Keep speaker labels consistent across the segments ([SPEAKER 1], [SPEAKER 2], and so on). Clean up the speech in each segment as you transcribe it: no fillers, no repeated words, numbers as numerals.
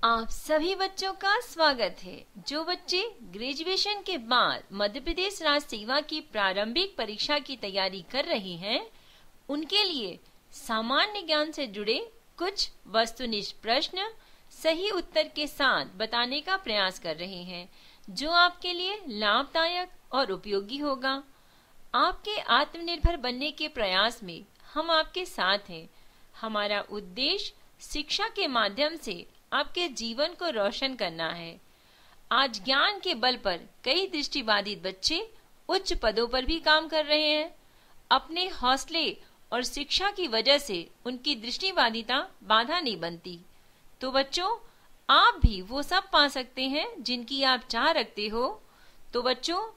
[SPEAKER 1] आप सभी बच्चों का स्वागत है। जो बच्चे ग्रेजुएशन के बाद मध्य प्रदेश राज्य सेवा की प्रारंभिक परीक्षा की तैयारी कर रहे हैं, उनके लिए सामान्य ज्ञान से जुड़े कुछ वस्तुनिष्ठ प्रश्न सही उत्तर के साथ बताने का प्रयास कर रहे हैं, जो आपके लिए लाभदायक और उपयोगी होगा। आपके आत्मनिर्भर बनने के प्रयास में हम आपके साथ हैं। हमारा उद्देश्य शिक्षा के माध्यम से आपके जीवन को रोशन करना है। आज ज्ञान के बल पर कई दृष्टिबाधित बच्चे उच्च पदों पर भी काम कर रहे हैं। अपने हौसले और शिक्षा की वजह से उनकी दृष्टिबाधिता बाधा नहीं बनती। तो बच्चों, आप भी वो सब पा सकते हैं जिनकी आप चाह रखते हो। तो बच्चों,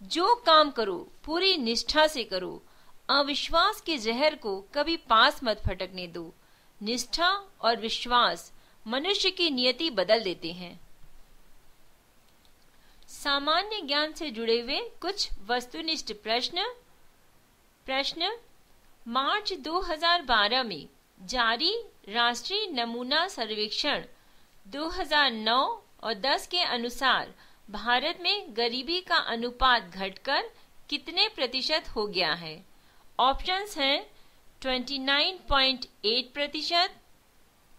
[SPEAKER 1] जो काम करो पूरी निष्ठा से करो। अविश्वास के जहर को कभी पास मत फटकने दो। निष्ठा और विश्वास मनुष्य की नियति बदल देते हैं। सामान्य ज्ञान से जुड़े हुए कुछ वस्तुनिष्ठ प्रश्न मार्च 2012 में जारी राष्ट्रीय नमूना सर्वेक्षण 2009 और 10 के अनुसार भारत में गरीबी का अनुपात घटकर कितने प्रतिशत हो गया है? ऑप्शंस हैं 29.8%,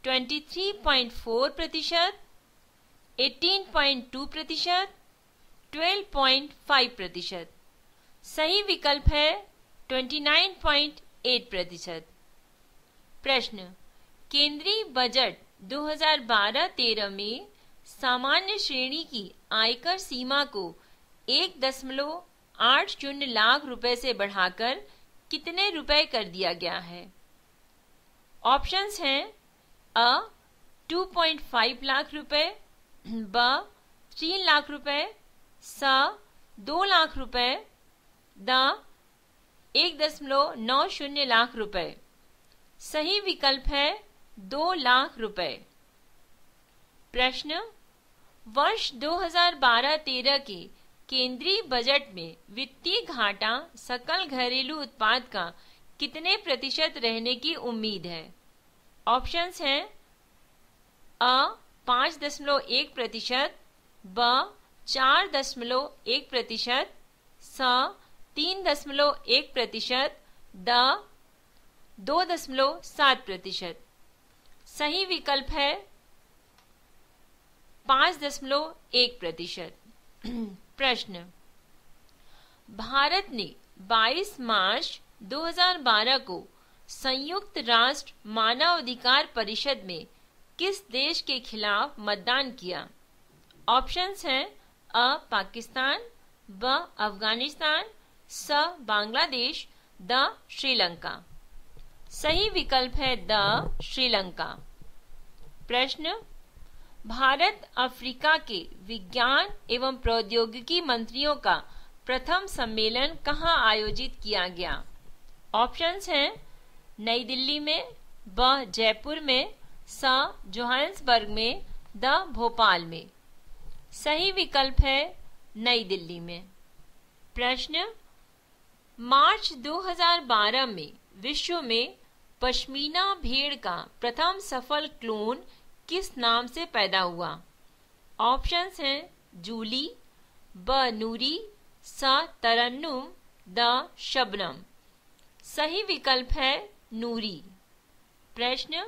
[SPEAKER 1] 23.4%, 18.2%, 12.5%। सही विकल्प है 29.8%। प्रश्न केंद्रीय बजट 2012-13 में सामान्य श्रेणी की आयकर सीमा को 1.80 लाख रुपए से बढ़ाकर कितने रुपए कर दिया गया है? ऑप्शंस हैं अ 2.5 लाख रुपए, ब 3 लाख रुपए, स 2 लाख रुपए, द 1.90 लाख रुपए। सही विकल्प है 2 लाख रुपए। प्रश्न वर्ष 2012-13 के केंद्रीय बजट में वित्तीय घाटा सकल घरेलू उत्पाद का कितने प्रतिशत रहने की उम्मीद है? ऑप्शंस हैं अ 5.1%, ब 4.1%, स 3.1%, द 2.7%। सही विकल्प है 5.1%। प्रश्न भारत ने 22 मार्च 2012 को संयुक्त राष्ट्र मानवाधिकार परिषद में किस देश के खिलाफ मतदान किया? ऑप्शंस हैं अ पाकिस्तान, ब अफगानिस्तान, स बांग्लादेश, द श्रीलंका। सही विकल्प है द श्रीलंका। प्रश्न भारत अफ्रीका के विज्ञान एवं प्रौद्योगिकी मंत्रियों का प्रथम सम्मेलन कहाँ आयोजित किया गया? ऑप्शंस हैं नई दिल्ली में, ब जयपुर में, स जोहान्सबर्ग में, द भोपाल में। सही विकल्प है नई दिल्ली में। प्रश्न मार्च 2012 में विश्व में पश्मीना भेड़ का प्रथम सफल क्लोन किस नाम से पैदा हुआ? ऑप्शंस हैं जूली, ब नूरी, स तरन्नुम, द शबनम। सही विकल्प है नूरी। प्रश्न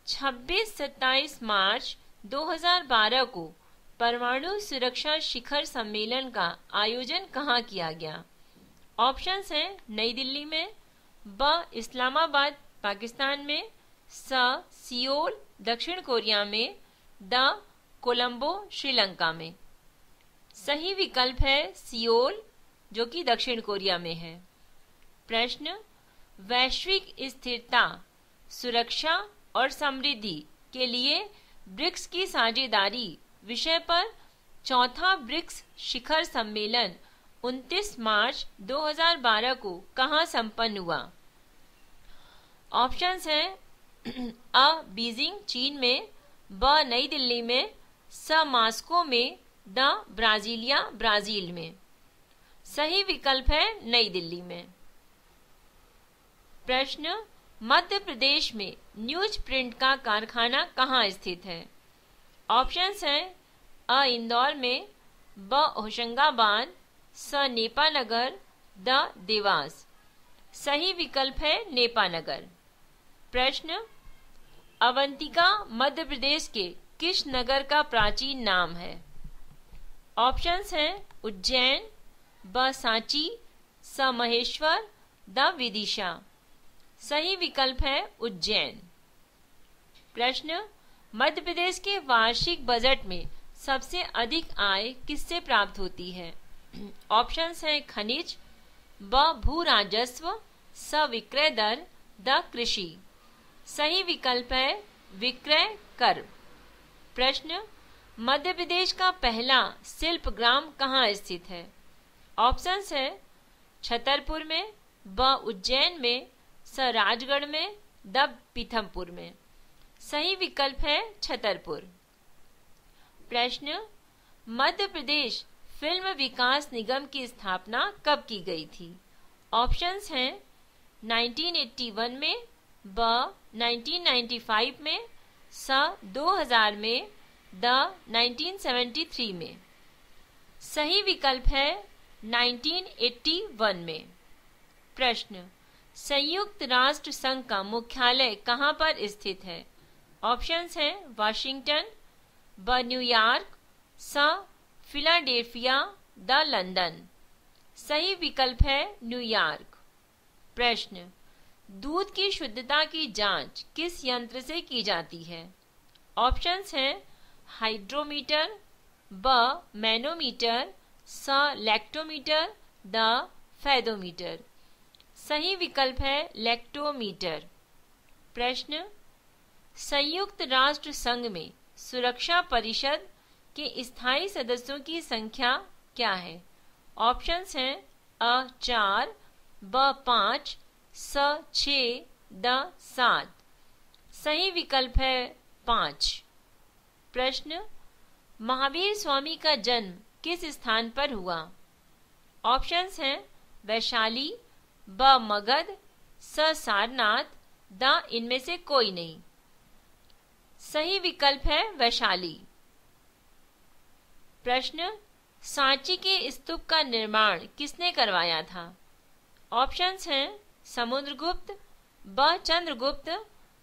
[SPEAKER 1] 26-27 मार्च 2012 को परमाणु सुरक्षा शिखर सम्मेलन का आयोजन कहाँ किया गया? ऑप्शंस हैं नई दिल्ली में, ब इस्लामाबाद पाकिस्तान में, स सियोल दक्षिण कोरिया में, द कोलंबो श्रीलंका में। सही विकल्प है सियोल, जो कि दक्षिण कोरिया में है। प्रश्न वैश्विक स्थिरता, सुरक्षा और समृद्धि के लिए ब्रिक्स की साझेदारी विषय पर चौथा ब्रिक्स शिखर सम्मेलन 29 मार्च 2012 को कहाँ संपन्न हुआ? ऑप्शंस हैं अ बीजिंग चीन में, ब नई दिल्ली में, स मास्को में, द ब्राजीलिया ब्राजील में। सही विकल्प है नई दिल्ली में। प्रश्न मध्य प्रदेश में न्यूज प्रिंट का कारखाना कहाँ स्थित है? ऑप्शंस हैं अ इंदौर में, ब होशंगाबाद, स नेपानगर, द देवास। सही विकल्प है नेपानगर। प्रश्न अवंतिका मध्य प्रदेश के किस नगर का प्राचीन नाम है? ऑप्शंस हैं उज्जैन, ब सांची, स महेश्वर, द विदिशा। सही विकल्प है उज्जैन। प्रश्न मध्य प्रदेश के वार्षिक बजट में सबसे अधिक आय किससे प्राप्त होती है? ऑप्शंस हैं खनिज, ब भू राजस्व, स विक्रय दर, द कृषि। सही विकल्प है विक्रय कर। प्रश्न मध्य प्रदेश का पहला शिल्प ग्राम कहाँ स्थित है? ऑप्शंस है छतरपुर में, ब उज्जैन में, स राजगढ़ में, द पीथमपुर में। सही विकल्प है छतरपुर। प्रश्न मध्य प्रदेश फिल्म विकास निगम की स्थापना कब की गई थी? ऑप्शंस हैं 1981 में, ब 1995 में, स 2000 में, द 1973 में। सही विकल्प है 1981 में। प्रश्न संयुक्त राष्ट्र संघ का मुख्यालय कहाँ पर स्थित है? ऑप्शंस हैं वाशिंगटन, ब न्यूयॉर्क, स फिलाडेल्फिया, द लंदन। सही विकल्प है न्यूयॉर्क। प्रश्न दूध की शुद्धता की जांच किस यंत्र से की जाती है? ऑप्शंस हैं हाइड्रोमीटर, ब मैनोमीटर, स लैक्टोमीटर, द फेदोमीटर। सही विकल्प है लैक्टोमीटर। प्रश्न संयुक्त राष्ट्र संघ में सुरक्षा परिषद के स्थायी सदस्यों की संख्या क्या है? ऑप्शंस हैं अ 4, ब 5, स 6, द 7। सही विकल्प है 5। प्रश्न महावीर स्वामी का जन्म किस स्थान पर हुआ? ऑप्शंस हैं वैशाली, ब मगध, स सारनाथ, द इनमें से कोई नहीं। सही विकल्प है वैशाली। प्रश्न सांची के स्तूप का निर्माण किसने करवाया था? ऑप्शंस हैं समुद्रगुप्त, ब चंद्रगुप्त,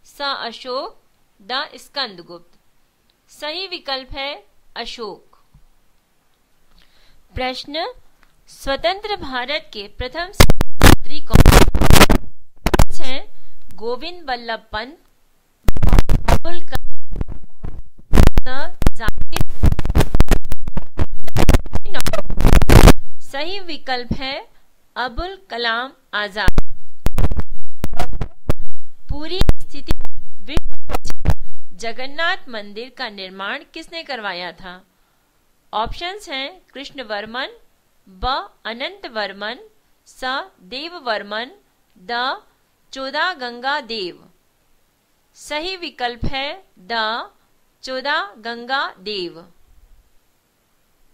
[SPEAKER 1] स अशोक, द स्कंदगुप्त। सही विकल्प है अशोक। प्रश्न स्वतंत्र भारत के प्रथम मंत्री कौन हैं? गोविंद बल्लभ पंत, अब्दुल कलाम, सही विकल्प है अबुल कलाम आजाद। पूरी स्थिति विश्व जगन्नाथ मंदिर का निर्माण किसने करवाया था? ऑप्शंस हैं कृष्ण वर्मन, ब अनंत वर्मन, स देव वर्मन, द चौदा गंगा देव। सही विकल्प है द चौदा गंगा देव।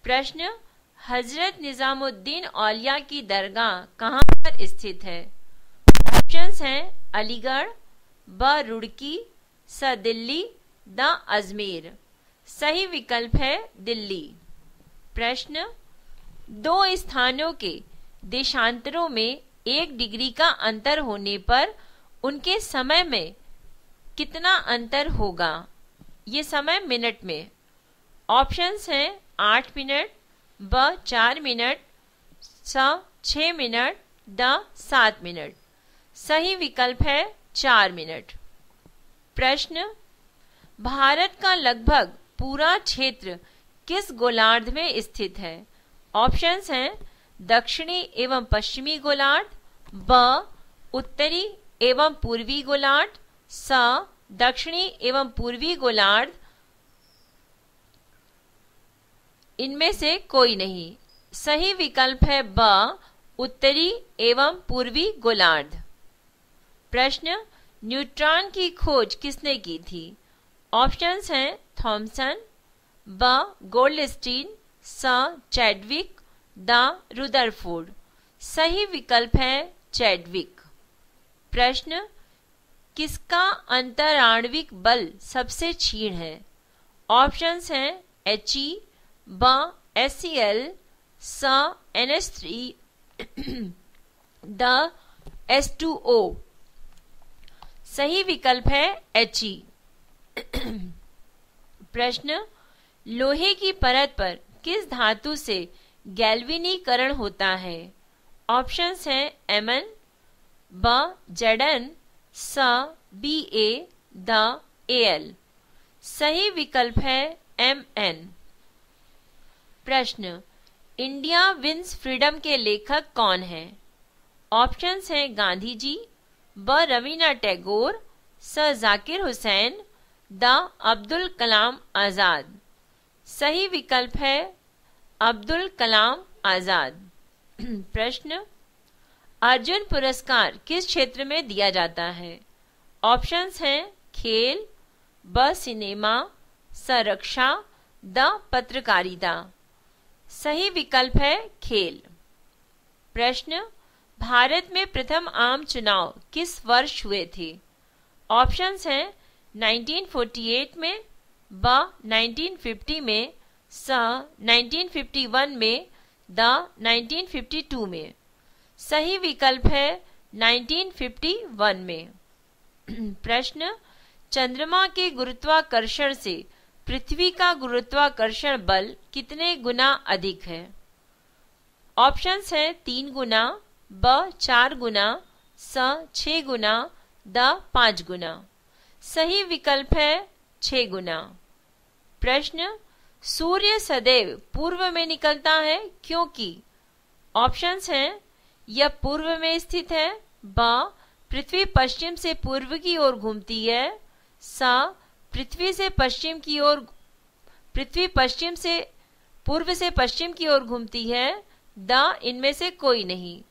[SPEAKER 1] प्रश्न हजरत निजामुद्दीन औलिया की दरगाह कहाँ पर स्थित है? ऑप्शंस हैं अलीगढ़, ब रुड़की, स दिल्ली, द अजमेर। सही विकल्प है दिल्ली। प्रश्न दो स्थानों के देशांतरों में 1 डिग्री का अंतर होने पर उनके समय में कितना अंतर होगा? ये समय मिनट में। ऑप्शंस हैं 8 मिनट, ब 4 मिनट, स 6 मिनट, द 7 मिनट। सही विकल्प है 4 मिनट। प्रश्न भारत का लगभग पूरा क्षेत्र किस गोलार्ध में स्थित है? ऑप्शंस हैं दक्षिणी एवं पश्चिमी गोलार्ध, ब उत्तरी एवं पूर्वी गोलार्ध, स दक्षिणी एवं पूर्वी गोलार्ध, इनमें से कोई नहीं। सही विकल्प है ब उत्तरी एवं पूर्वी गोलार्ध। प्रश्न न्यूट्रॉन की खोज किसने की थी? ऑप्शंस हैं थॉमसन, ब गोल्डस्टीन, स चैडविक, द रुदरफोर्ड। सही विकल्प है चैडविक। प्रश्न किसका अंतराण्विक बल सबसे क्षीण है? ऑप्शंस हैं He, ब HCl, स NH3, द H2O। सही विकल्प है He। प्रश्न, लोहे की परत पर किस धातु से गैल्वेनीकरण होता है? ऑप्शंस हैं Mn, ब Zn, स Ba, द Al। सही विकल्प है Mn। प्रश्न, इंडिया विंस फ्रीडम के लेखक कौन हैं? ऑप्शंस हैं गांधी जी, ब रवीन्द्रनाथ टैगोर, स जाकिर हुसैन, द अब्दुल कलाम आजाद। सही विकल्प है अब्दुल कलाम आजाद। प्रश्न, अर्जुन पुरस्कार किस क्षेत्र में दिया जाता है? ऑप्शंस हैं खेल, ब सिनेमा, स रक्षा, द पत्रकारिता। सही विकल्प है खेल। प्रश्न, भारत में प्रथम आम चुनाव किस वर्ष हुए थे? ऑप्शंस हैं 1948 में, ब 1950 में, स 1951 में, द 1952 में। सही विकल्प है 1951 में। प्रश्न, चंद्रमा के गुरुत्वाकर्षण से पृथ्वी का गुरुत्वाकर्षण बल कितने गुना अधिक है? ऑप्शंस हैं 3 गुना, ब 4 गुना, स 6 गुना, द 5 गुना। सही विकल्प है 6 गुना। प्रश्न, सूर्य सदैव पूर्व में निकलता है क्योंकि? ऑप्शंस हैं यह पूर्व में स्थित है, ब पृथ्वी पश्चिम से पूर्व की ओर घूमती है, स पृथ्वी पश्चिम से पूर्व से पश्चिम की ओर घूमती है, द इनमें से कोई नहीं।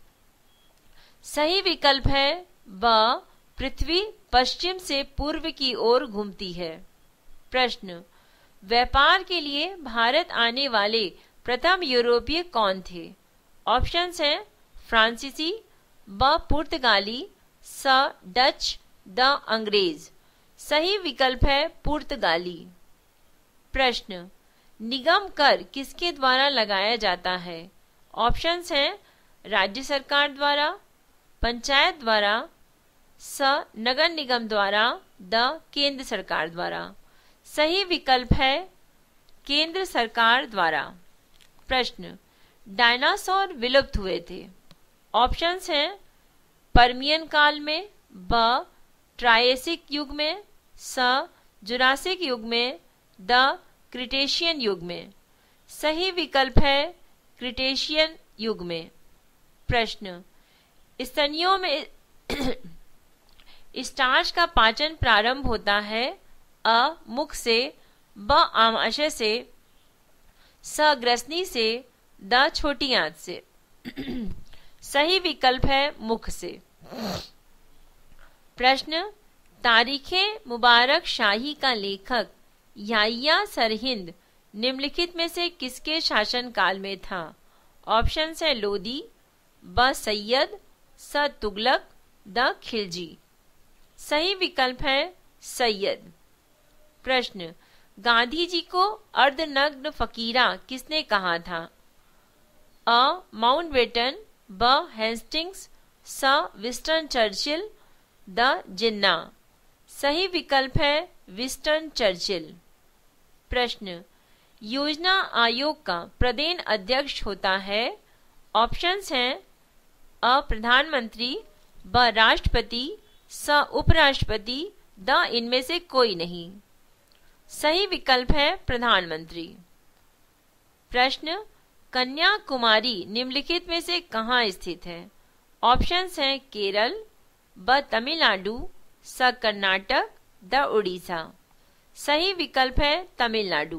[SPEAKER 1] सही विकल्प है ब पृथ्वी पश्चिम से पूर्व की ओर घूमती है। प्रश्न, व्यापार के लिए भारत आने वाले प्रथम यूरोपीय कौन थे? ऑप्शंस हैं फ्रांसीसी, ब पुर्तगाली, स डच, द अंग्रेज। सही विकल्प है पुर्तगाली। प्रश्न, निगम कर किसके द्वारा लगाया जाता है? ऑप्शंस हैं राज्य सरकार द्वारा, पंचायत द्वारा, स नगर निगम द्वारा, द केंद्र सरकार द्वारा। सही विकल्प है केंद्र सरकार द्वारा। प्रश्न, डायनासोर विलुप्त हुए थे। ऑप्शंस हैं पर्मियन काल में, ब ट्रायसिक युग में, स जुरासिक युग में, द क्रिटेशियन युग में। सही विकल्प है क्रिटेशियन युग में। प्रश्न, स्तनियों में स्टार्च का पाचन प्रारंभ होता है अ मुख से, ब आमाशय से, स ग्रसनी से, द छोटी आंत से। सही विकल्प है मुख से। प्रश्न, तारीखे मुबारक शाही का लेखक याहिया सरहिंद निम्नलिखित में से किसके शासन काल में था? ऑप्शंस है लोदी, ब सैयद, स तुगलक, द खिलजी। सही विकल्प है सैयद। प्रश्न, गांधी जी को अर्धनग्न फकीरा किसने कहा था? अ माउंटबेटन, ब हेस्टिंग्स, स विंस्टन चर्चिल, द जिन्ना। सही विकल्प है विंस्टन चर्चिल। प्रश्न, योजना आयोग का प्रदेन अध्यक्ष होता है? ऑप्शंस हैं अ प्रधानमंत्री, ब राष्ट्रपति, स उपराष्ट्रपति, द इनमें से कोई नहीं। सही विकल्प है प्रधानमंत्री। प्रश्न, कन्याकुमारी निम्नलिखित में से कहाँ स्थित है? ऑप्शंस हैं केरल, ब तमिलनाडु, स कर्नाटक, द उड़ीसा। सही विकल्प है तमिलनाडु।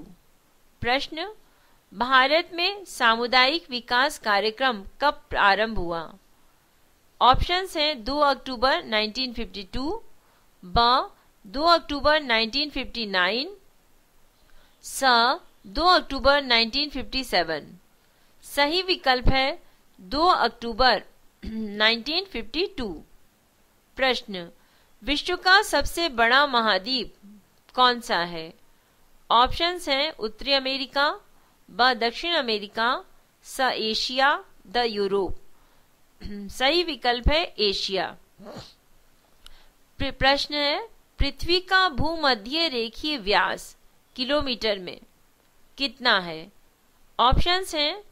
[SPEAKER 1] प्रश्न, भारत में सामुदायिक विकास कार्यक्रम कब प्रारंभ हुआ? ऑप्शंस हैं 2 अक्टूबर 1952, ब 2 अक्टूबर 1959, स 2 अक्टूबर 1957। सही विकल्प है 2 अक्टूबर 1952। प्रश्न, विश्व का सबसे बड़ा महाद्वीप कौन सा है? ऑप्शंस हैं उत्तरी अमेरिका, ब दक्षिण अमेरिका, स एशिया, द यूरोप। सही विकल्प है एशिया। प्रश्न है पृथ्वी का भूमध्य रेखीय व्यास किलोमीटर में कितना है? ऑप्शंस हैं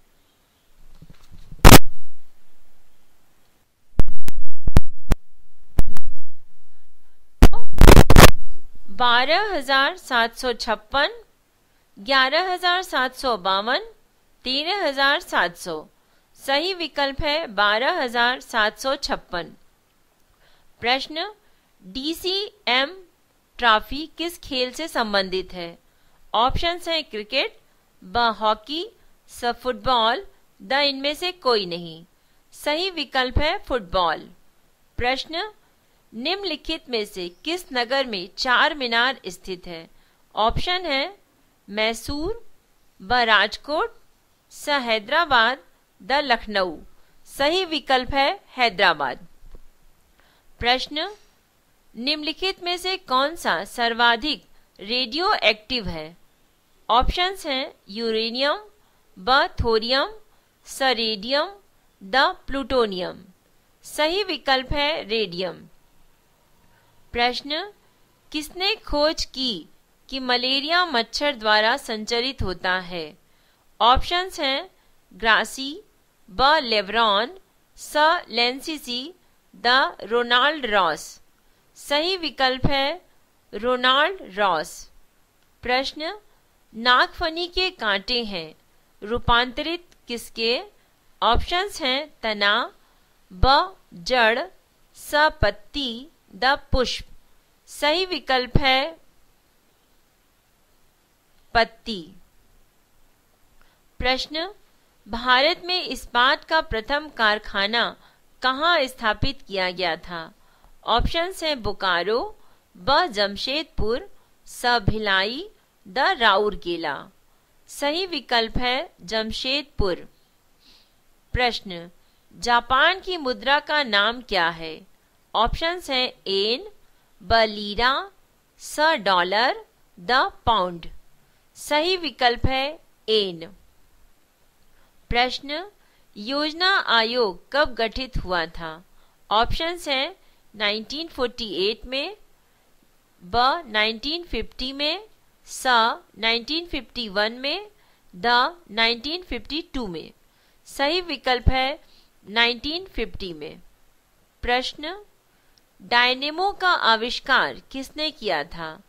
[SPEAKER 1] 12,756, 11,752, 13,700। सही विकल्प है 12,756। प्रश्न DCM ट्रॉफी किस खेल से संबंधित है? ऑप्शंस हैं क्रिकेट, ब हॉकी, स फुटबॉल, द इनमें से कोई नहीं। सही विकल्प है फुटबॉल। प्रश्न निम्नलिखित में से किस नगर में चार मीनार स्थित है? ऑप्शन है मैसूर, ब राजकोट, स हैदराबाद, द लखनऊ। सही विकल्प है हैदराबाद। प्रश्न निम्नलिखित में से कौन सा सर्वाधिक रेडियो एक्टिव है? ऑप्शंस हैं यूरेनियम, ब थोरियम, स रेडियम, द प्लूटोनियम। सही विकल्प है रेडियम। प्रश्न किसने खोज की कि मलेरिया मच्छर द्वारा संचरित होता है? ऑप्शंस हैं ग्रासी, ब लेब्रॉन, स लेंसीसी, द रोनाल्ड रॉस। सही विकल्प है रोनाल्ड रॉस। प्रश्न नागफनी के कांटे हैं रूपांतरित किसके? ऑप्शंस हैं तना, ब जड़, स पत्ती, द पुष्प। सही विकल्प है पत्ती। प्रश्न भारत में इस्पात का प्रथम कारखाना कहाँ स्थापित किया गया था? ऑप्शंस हैं बोकारो, ब जमशेदपुर, स भिलाई, द राउरकेला। सही विकल्प है जमशेदपुर। प्रश्न जापान की मुद्रा का नाम क्या है? ऑप्शंस हैं एन, ब लीरा, स डॉलर, द पाउंड। सही विकल्प है एन। प्रश्न योजना आयोग कब गठित हुआ था? ऑप्शंस हैं 1948 में, ब 1950 में, स 1951 में, द 1952 में। सही विकल्प है 1950 में। प्रश्न डायनेमो का आविष्कार किसने किया था?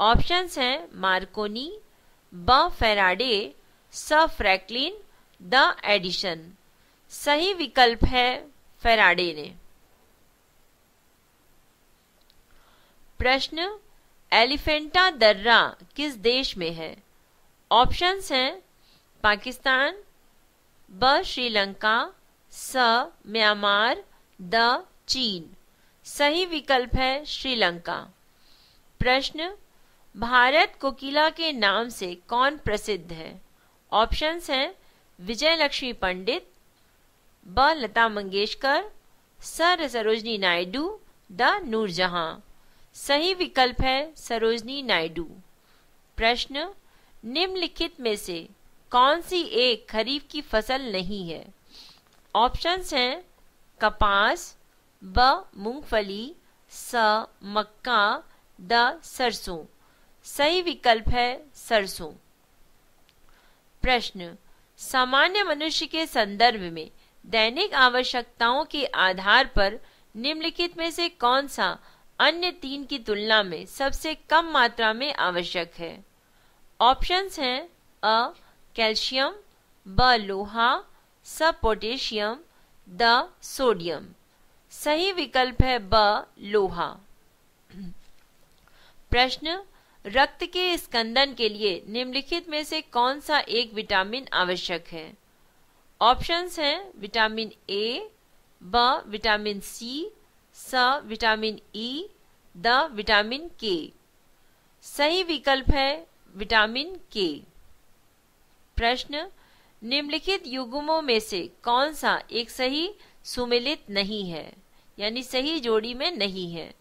[SPEAKER 1] ऑप्शंस हैं मार्कोनी, ब फेराडे, स फ्रैंकलिन, द एडिशन। सही विकल्प है फेराडे ने। प्रश्न एलिफेंटा दर्रा किस देश में है? ऑप्शंस हैं पाकिस्तान, ब श्रीलंका, स म्यांमार, द चीन। सही विकल्प है श्रीलंका। प्रश्न भारत कोकिला के नाम से कौन प्रसिद्ध है? ऑप्शंस हैं विजय लक्ष्मी पंडित, ब लता मंगेशकर, स सरोजनी नायडू, द नूरजहां। सही विकल्प है सरोजनी नायडू। प्रश्न निम्नलिखित में से कौन सी एक खरीफ की फसल नहीं है? ऑप्शंस हैं कपास, ब मूंगफली, स मक्का, द सरसों। सही विकल्प है सरसों। प्रश्न सामान्य मनुष्य के संदर्भ में दैनिक आवश्यकताओं के आधार पर निम्नलिखित में से कौन सा अन्य तीन की तुलना में सबसे कम मात्रा में आवश्यक है? ऑप्शंस हैं अ कैल्शियम, ब लोहा, स पोटेशियम, द सोडियम। सही विकल्प है ब लोहा। प्रश्न रक्त के स्कंदन के लिए निम्नलिखित में से कौन सा एक विटामिन आवश्यक है? ऑप्शंस हैं विटामिन ए, ब विटामिन सी, स विटामिन ई, द विटामिन के। सही विकल्प है विटामिन के। प्रश्न निम्नलिखित युग्मों में से कौन सा एक सही सुमेलित नहीं है, यानी सही जोड़ी में नहीं है?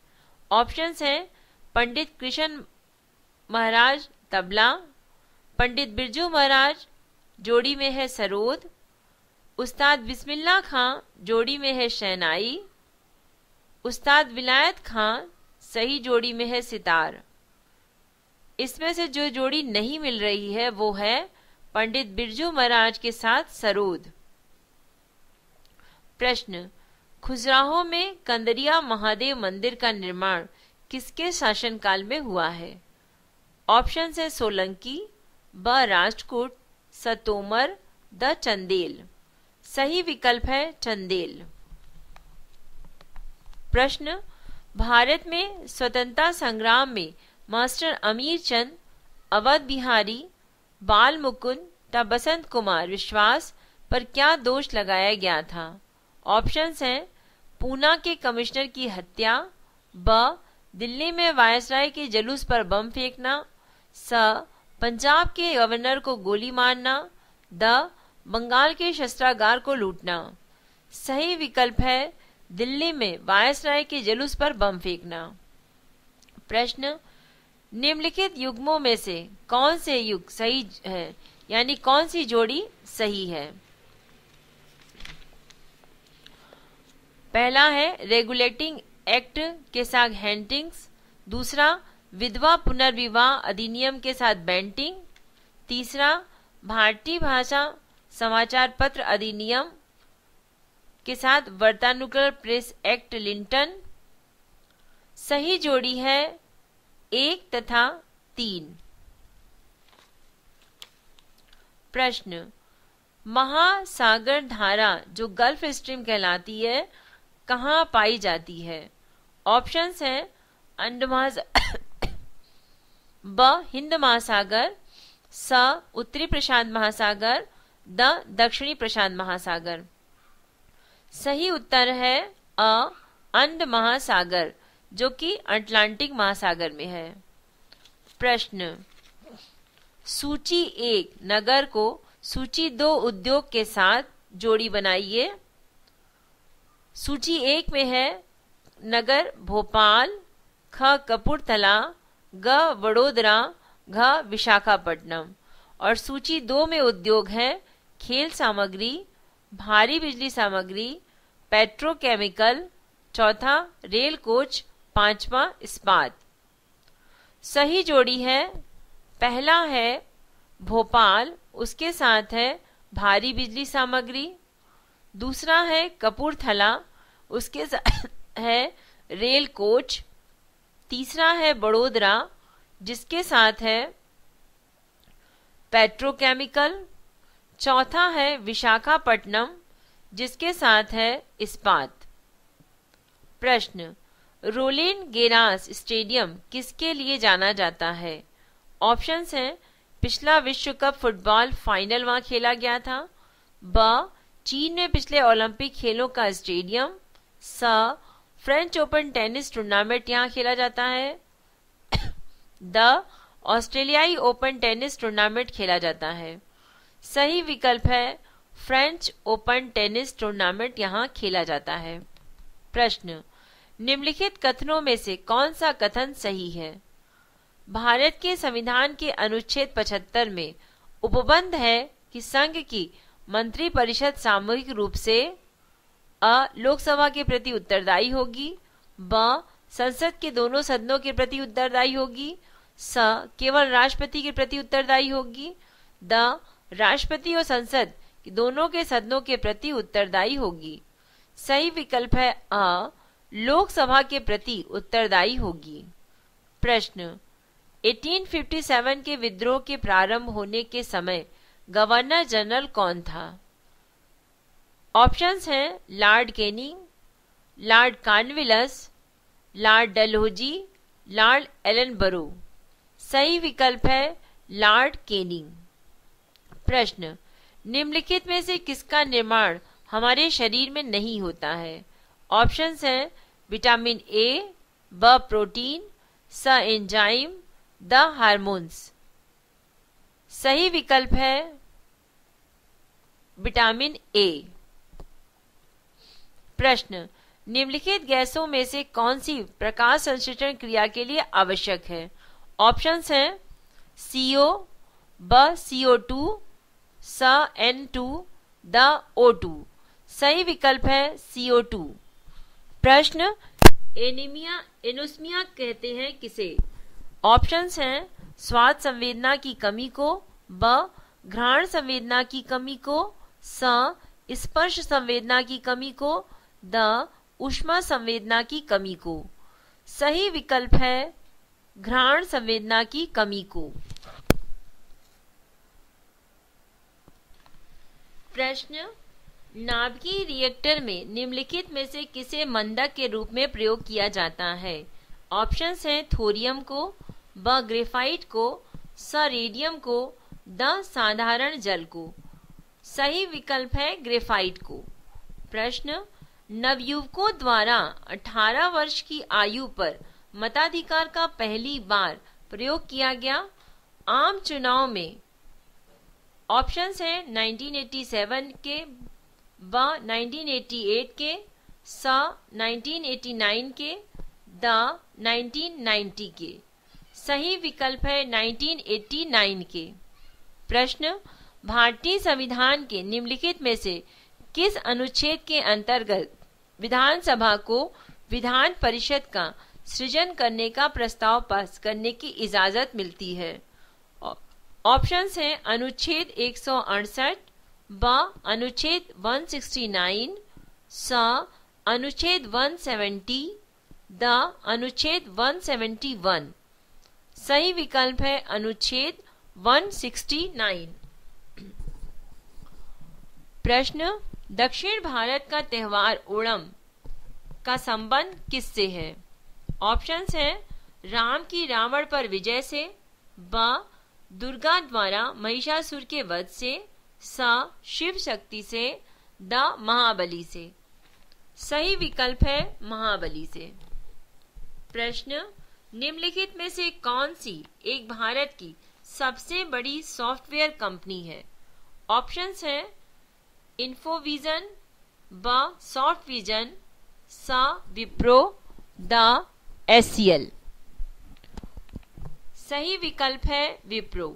[SPEAKER 1] ऑप्शंस हैं पंडित कृष्ण महाराज तबला, पंडित बिरजू महाराज जोड़ी में है सरोद, उस्ताद बिस्मिल्लाह खां जोड़ी में है शहनाई, उस्ताद विलायत खां सही जोड़ी में है सितार। इसमें से जो जोड़ी नहीं मिल रही है वो है पंडित बिरजू महाराज के साथ सरोद। प्रश्न, खजुराहो में कंदरिया महादेव मंदिर का निर्माण किसके शासनकाल में हुआ है? ऑप्शन है सोलंकी, ब राजकोट, स तोमर, द चंदेल। सही विकल्प है चंदेल। प्रश्न, भारत में स्वतंत्रता संग्राम में मास्टर अमीर चंद, अवध बिहारी, बाल मुकुंद तथा बसंत कुमार विश्वास पर क्या दोष लगाया गया था? ऑप्शंस हैं पूना के कमिश्नर की हत्या, ब दिल्ली में वायसराय के जुलूस पर बम फेंकना, स पंजाब के गवर्नर को गोली मारना, द बंगाल के शस्त्रागार को लूटना। सही विकल्प है दिल्ली में वायसराय के जुलूस पर बम फेंकना। प्रश्न, निम्नलिखित युग्मों में से कौन से युग सही है, यानी कौन सी जोड़ी सही है? पहला है रेगुलेटिंग एक्ट के साथ हेंटिंग्स, दूसरा विधवा पुनर्विवाह अधिनियम के साथ बेंटिंग, तीसरा भारतीय भाषा समाचार पत्र अधिनियम के साथ वर्तानुकूल प्रेस एक्ट लिंटन। सही जोड़ी है 1 तथा 3। प्रश्न, महासागर धारा जो गल्फ स्ट्रीम कहलाती है कहाँ पाई जाती है? ऑप्शंस हैं ब हिंद महासागर, स उत्तरी प्रशांत महासागर, द दक्षिणी प्रशांत महासागर। सही उत्तर है अ अंड महासागर जो कि अटलांटिक महासागर में है। प्रश्न, सूची 1 नगर को सूची 2 उद्योग के साथ जोड़ी बनाइए। सूची 1 में है नगर भोपाल, ख कपूरथला, ग वडोदरा, घ विशाखापट्टनम। और सूची 2 में उद्योग है खेल सामग्री, भारी बिजली सामग्री, पेट्रोकेमिकल, चौथा रेल कोच, पांचवा इस्पात। सही जोड़ी है पहला है भोपाल, उसके साथ है भारी बिजली सामग्री, दूसरा है कपूरथला, उसके साथ है रेल कोच, तीसरा है बड़ोदरा जिसके साथ है पेट्रोकेमिकल, चौथा है विशाखापट्टनम जिसके साथ है इस्पात। प्रश्न, रोलेन गेरास स्टेडियम किसके लिए जाना जाता है? ऑप्शंस हैं पिछला विश्व कप फुटबॉल फाइनल वहां खेला गया था, ब चीन में पिछले ओलंपिक खेलों का स्टेडियम, स फ्रेंच ओपन टेनिस टूर्नामेंट यहां खेला जाता है, द ऑस्ट्रेलियाई ओपन टेनिस टूर्नामेंट खेला जाता है। सही विकल्प है फ्रेंच ओपन टेनिस टूर्नामेंट यहां खेला जाता है। प्रश्न, निम्नलिखित कथनों में से कौन सा कथन सही है? भारत के संविधान के अनुच्छेद 75 में उपबंध है कि संघ की मंत्रिपरिषद सामूहिक रूप से अ लोकसभा के प्रति उत्तरदायी होगी, ब संसद के दोनों सदनों के प्रति उत्तरदायी होगी, स केवल राष्ट्रपति के प्रति उत्तरदायी होगी, द राष्ट्रपति और संसद दोनों के सदनों के प्रति उत्तरदायी होगी। सही विकल्प है अ लोकसभा के प्रति उत्तरदायी होगी। प्रश्न, 1857 के विद्रोह के प्रारंभ होने के समय गवर्नर जनरल कौन था? ऑप्शंस हैं Lord Canning, Lord Cornwallis, Lord Dalhousie, Lord Ellenborough. सही विकल्प है लॉर्ड कैनिंग। प्रश्न, निम्नलिखित में से किसका निर्माण हमारे शरीर में नहीं होता है? ऑप्शंस हैं विटामिन ए, ब प्रोटीन, स एंजाइम, द हार्मोन्स। सही विकल्प है विटामिन ए। प्रश्न, निम्नलिखित गैसों में से कौन सी प्रकाश संश्लेषण क्रिया के लिए आवश्यक है? ऑप्शंस हैं CO, ब CO2, स N2, द O2। सही विकल्प है CO2। प्रश्न, एनीमिया एनोस्मिया कहते हैं किसे? ऑप्शंस हैं स्वाद संवेदना की कमी को, ब घ्राण संवेदना की कमी को, स स्पर्श संवेदना की कमी को, द ऊष्मा संवेदना की कमी को। सही विकल्प है घ्राण संवेदना की कमी को। प्रश्न, नाभिकीय रिएक्टर में निम्नलिखित में से किसे मंदक के रूप में प्रयोग किया जाता है? ऑप्शंस हैं थोरियम को, ब ग्रेफाइट को, स रेडियम को, द साधारण जल को। सही विकल्प है ग्रेफाइट को। प्रश्न, नवयुवकों द्वारा 18 वर्ष की आयु पर मताधिकार का पहली बार प्रयोग किया गया आम चुनाव में। ऑप्शंस हैं 1987 के, ब 1988 के, स 1989 के, द 1990 के। सही विकल्प है 1989 के। प्रश्न, भारतीय संविधान के निम्नलिखित में से किस अनुच्छेद के अंतर्गत विधानसभा को विधान परिषद का सृजन करने का प्रस्ताव पास करने की इजाजत मिलती है? ऑप्शंस हैं अनुच्छेद 168, ब अनुच्छेद 169, स अनुच्छेद 170, द अनुच्छेद 171। सही विकल्प है अनुच्छेद 169। प्रश्न, दक्षिण भारत का त्योहार ओणम का संबंध किससे है? ऑप्शंस हैं राम की रावण पर विजय से, ब दुर्गा द्वारा महिषासुर के वध से, स शिव शक्ति से, द महाबली से। सही विकल्प है महाबली से। प्रश्न, निम्नलिखित में से कौन सी एक भारत की सबसे बड़ी सॉफ्टवेयर कंपनी है? ऑप्शंस हैं इन्फोविजन, ब सॉफ्टविजन, स विप्रो, द SCL। सही विकल्प है विप्रो।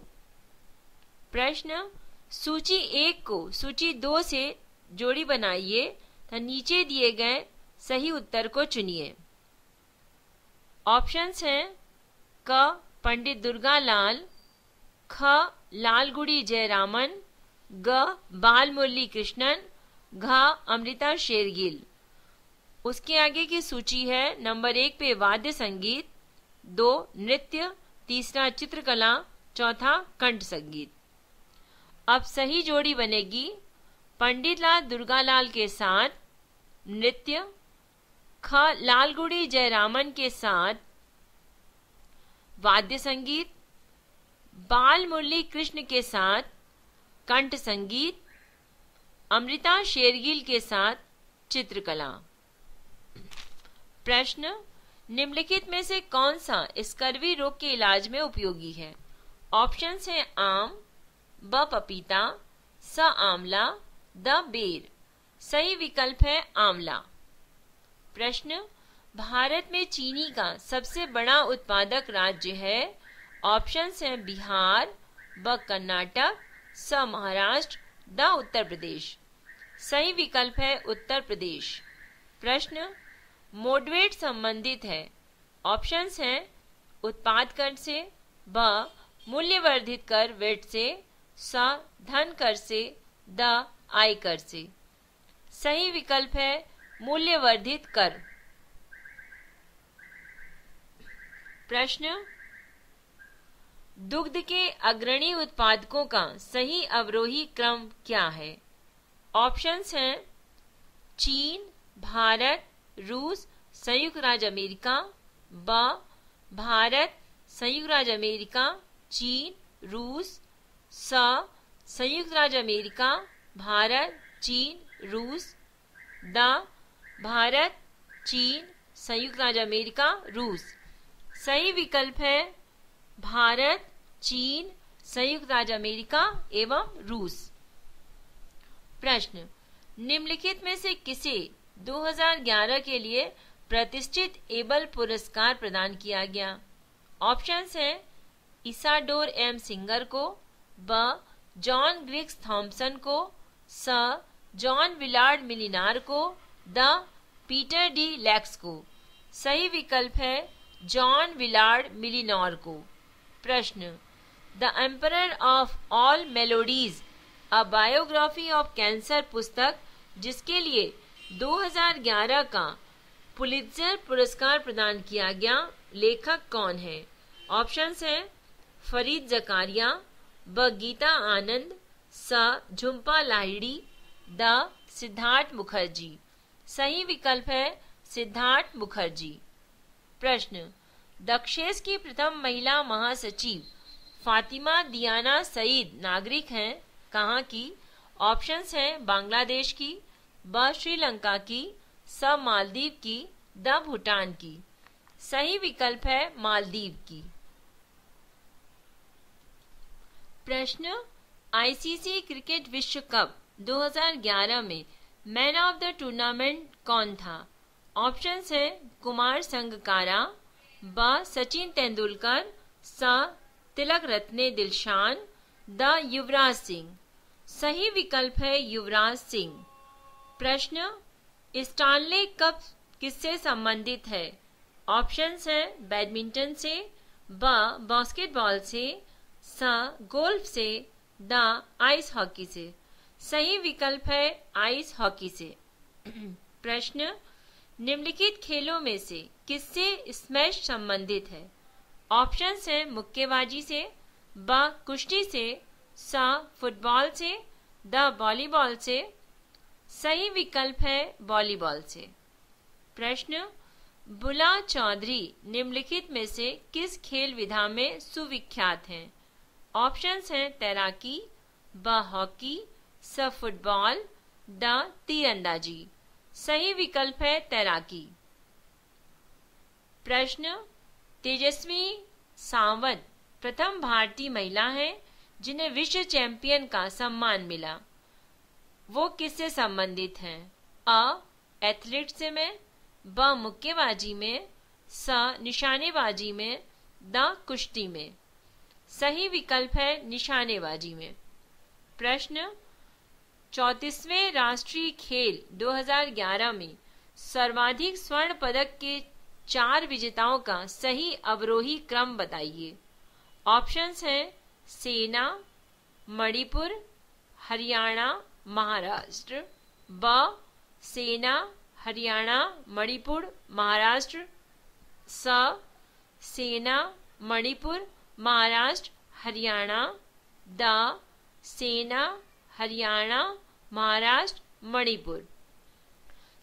[SPEAKER 1] प्रश्न, सूची 1 को सूची 2 से जोड़ी बनाइए तथा नीचे दिए गए सही उत्तर को चुनिए। ऑप्शंस हैं क पंडित दुर्गालाल, ख लालगुड़ी जयरामन, ग बालमुरली कृष्णन, घ अमृता शेरगिल। उसके आगे की सूची है नंबर 1 पे वाद्य संगीत, 2 नृत्य, तीसरा चित्रकला, चौथा कंठ संगीत। अब सही जोड़ी बनेगी पंडित लाल दुर्गालाल के साथ नृत्य, ख लालगुड़ी जयरामन के साथ वाद्य संगीत, बाल मुरली कृष्ण के साथ कंठ संगीत, अमृता शेरगिल के साथ चित्रकला। प्रश्न, निम्नलिखित में से कौन सा स्कर्वी रोग के इलाज में उपयोगी है? ऑप्शंस हैं आम, ब पपीता, स आंवला, द बेर। सही विकल्प है आंवला। प्रश्न, भारत में चीनी का सबसे बड़ा उत्पादक राज्य है? ऑप्शंस हैं बिहार, ब कर्नाटक, स महाराष्ट्र, द उत्तर प्रदेश। सही विकल्प है उत्तर प्रदेश। प्रश्न, मोडवेट संबंधित है? ऑप्शंस हैं उत्पाद कर से, ब मूल्यवर्धित कर वेट से, स धन कर से, द आय कर से। सही विकल्प है मूल्यवर्धित कर। प्रश्न, दुग्ध के अग्रणी उत्पादकों का सही अवरोही क्रम क्या है? ऑप्शंस हैं चीन, भारत, रूस, संयुक्त राज्य अमेरिका, ब भारत, संयुक्त राज्य अमेरिका, चीन, रूस, स संयुक्त राज्य अमेरिका, भारत, चीन, रूस, द भारत, चीन, संयुक्त राज्य अमेरिका, रूस। सही विकल्प है भारत, चीन, संयुक्त राज्य अमेरिका एवं रूस। प्रश्न, निम्नलिखित में से किसे 2011 के लिए प्रतिष्ठित एबल पुरस्कार प्रदान किया गया? ऑप्शंस हैं इसाडोर एम सिंगर को, ब जॉन ग्रिग्स थॉम्सन को, स जॉन विलार्ड मिलिनार को, द पीटर डी लैक्स को। सही विकल्प है जॉन विलार्ड मिलिनॉर को। प्रश्न the emperor of all melodies a biography of cancer पुस्तक जिसके लिए 2011 का पुलित्जर पुरस्कार प्रदान किया गया लेखक कौन है? ऑप्शंस हैं फरीद जकारिया, ब गीता आनंद, स झुम्पा लाहिड़ी, द सिद्धार्थ मुखर्जी। सही विकल्प है सिद्धार्थ मुखर्जी। प्रश्न दक्षेस की प्रथम महिला महासचिव फातिमा दियाना सईद नागरिक हैं कहाँ की? ऑप्शंस हैं बांग्लादेश की, ब श्रीलंका की, स मालदीव की, द भूटान की। सही विकल्प है मालदीव की। प्रश्न आईसीसी क्रिकेट विश्व कप 2011 में मैन ऑफ द टूर्नामेंट कौन था? ऑप्शंस है कुमार संगकारा, ब सचिन तेंदुलकर, स तिलक रत्ने दिलशान, द युवराज सिंह। सही विकल्प है युवराज सिंह। प्रश्न स्टानले कप किससे संबंधित है? ऑप्शंस हैं बैडमिंटन से, ब बास्केटबॉल से, स गोल्फ से, द आइस हॉकी से। सही विकल्प है आइस हॉकी से। प्रश्न निम्नलिखित खेलों में से किससे स्मैश संबंधित है? ऑप्शंस हैं मुक्केबाजी से, ब कुश्ती से, स फुटबॉल से, द वॉलीबॉल से। सही विकल्प है वॉलीबॉल से। प्रश्न बुला चौधरी निम्नलिखित में से किस खेल विधा में सुविख्यात हैं? ऑप्शंस हैं तैराकी, ब हॉकी, स फुटबॉल, द तीरंदाजी। सही विकल्प है तैराकी। प्रश्न तेजस्वी सावंत प्रथम भारतीय महिला हैं जिन्हें विश्व चैंपियन का सम्मान मिला। वो किससे संबंधित हैं? अ एथलीट्स में, ब मुक्केबाजी में, स निशानेबाजी में, द कुश्ती में। सही विकल्प है निशानेबाजी में। प्रश्न 34वें राष्ट्रीय खेल 2011 में सर्वाधिक स्वर्ण पदक के 4 विजेताओं का सही अवरोही क्रम बताइए। ऑप्शंस हैं सेना, मणिपुर, हरियाणा, महाराष्ट्र, ब सेना, हरियाणा, मणिपुर, महाराष्ट्र, स सेना, मणिपुर, महाराष्ट्र, हरियाणा, द सेना, हरियाणा, महाराष्ट्र, मणिपुर।